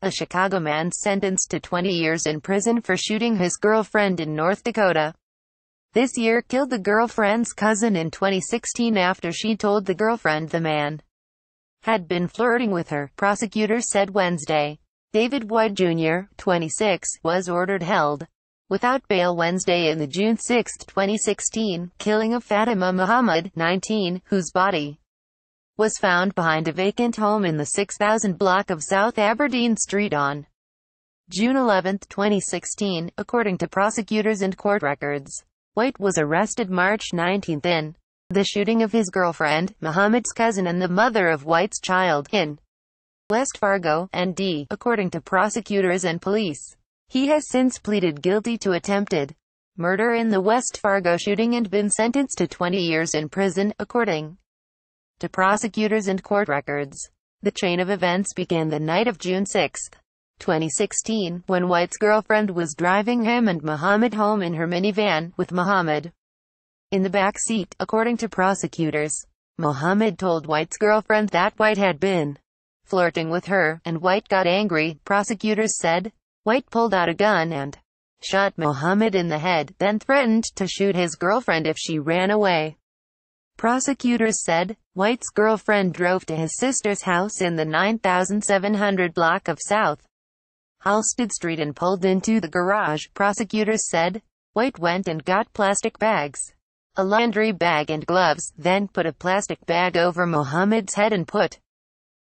A Chicago man sentenced to 20 years in prison for shooting his girlfriend in North Dakota this year killed the girlfriend's cousin in 2016 after she told the girlfriend the man had been flirting with her, prosecutors said Wednesday. David White Jr., 26, was ordered held without bail Wednesday in the June 6, 2016, killing of Fatima Muhammad, 19, whose body was found behind a vacant home in the 6000 block of South Aberdeen Street on June 11, 2016, according to prosecutors and court records. White was arrested March 19 in the shooting of his girlfriend, Muhammad's cousin and the mother of White's child, in West Fargo, ND, according to prosecutors and police. He has since pleaded guilty to attempted murder in the West Fargo shooting and been sentenced to 20 years in prison, according to prosecutors and court records. The chain of events began the night of June 6, 2016, when White's girlfriend was driving him and Muhammad home in her minivan, with Muhammad in the back seat, according to prosecutors. Muhammad told White's girlfriend that White had been flirting with her, and White got angry, prosecutors said. White pulled out a gun and shot Muhammad in the head, then threatened to shoot his girlfriend if she ran away. Prosecutors said, White's girlfriend drove to his sister's house in the 9700 block of South Halsted Street and pulled into the garage, prosecutors said. White went and got plastic bags, a laundry bag and gloves, then put a plastic bag over Muhammad's head and put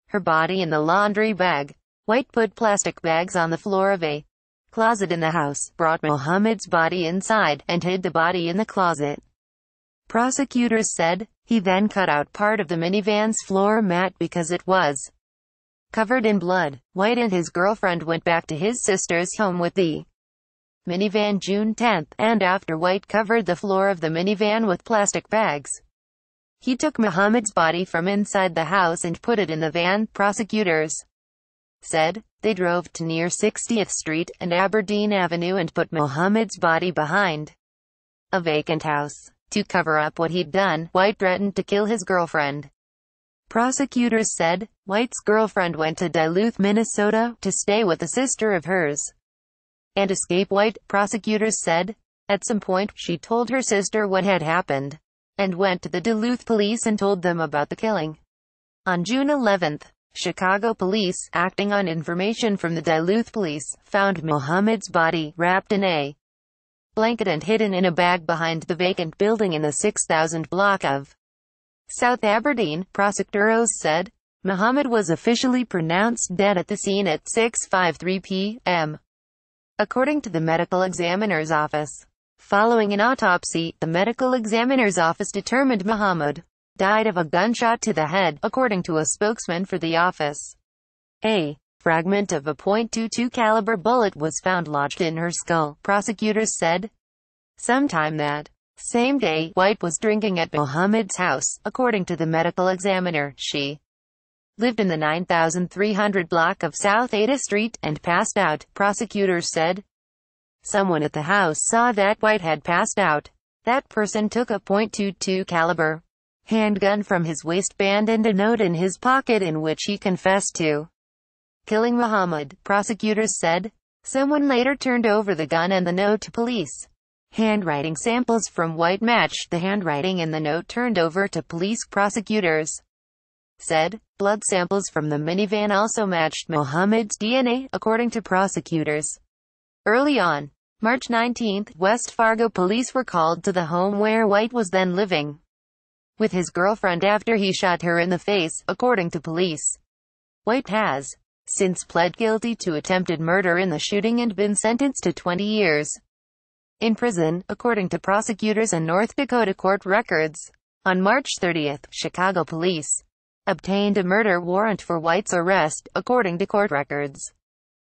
her body in the laundry bag. White put plastic bags on the floor of a closet in the house, brought Muhammad's body inside, and hid the body in the closet. Prosecutors said, he then cut out part of the minivan's floor mat because it was covered in blood. White and his girlfriend went back to his sister's home with the minivan June 10, and after White covered the floor of the minivan with plastic bags, he took Muhammad's body from inside the house and put it in the van, prosecutors said. They drove to near 60th Street and Aberdeen Avenue and put Muhammad's body behind a vacant house. To cover up what he'd done, White threatened to kill his girlfriend. Prosecutors said, White's girlfriend went to Duluth, Minnesota, to stay with a sister of hers and escape. White, prosecutors said. At some point, she told her sister what had happened and went to the Duluth police and told them about the killing. On June 11, Chicago police, acting on information from the Duluth police, found Muhammad's body wrapped in a blanket and hidden in a bag behind the vacant building in the 6000 block of South Aberdeen, prosecutors said. Muhammad was officially pronounced dead at the scene at 6:53 p.m. according to the medical examiner's office. Following an autopsy, the medical examiner's office determined Muhammad died of a gunshot to the head, according to a spokesman for the office. A fragment of a .22 caliber bullet was found lodged in her skull, prosecutors said. Sometime that same day, White was drinking at Muhammad's house, according to the medical examiner. She lived in the 9300 block of South Ada Street, and passed out, prosecutors said. Someone at the house saw that White had passed out. That person took a .22 caliber handgun from his waistband and a note in his pocket in which he confessed to killing Muhammad, prosecutors said. Someone later turned over the gun and the note to police. Handwriting samples from White matched the handwriting in the note turned over to police, prosecutors said. Blood samples from the minivan also matched Muhammad's DNA, according to prosecutors. Early on March 19, West Fargo police were called to the home where White was then living with his girlfriend after he shot her in the face, according to police. White has since pled guilty to attempted murder in the shooting and been sentenced to 20 years in prison, according to prosecutors and North Dakota court records. On March 30, Chicago police obtained a murder warrant for White's arrest, according to court records.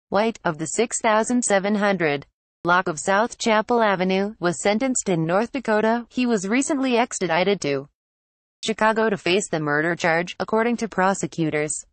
White, of the 6700 block of South Chapel Avenue, was sentenced in North Dakota. He was recently extradited to Chicago to face the murder charge, according to prosecutors.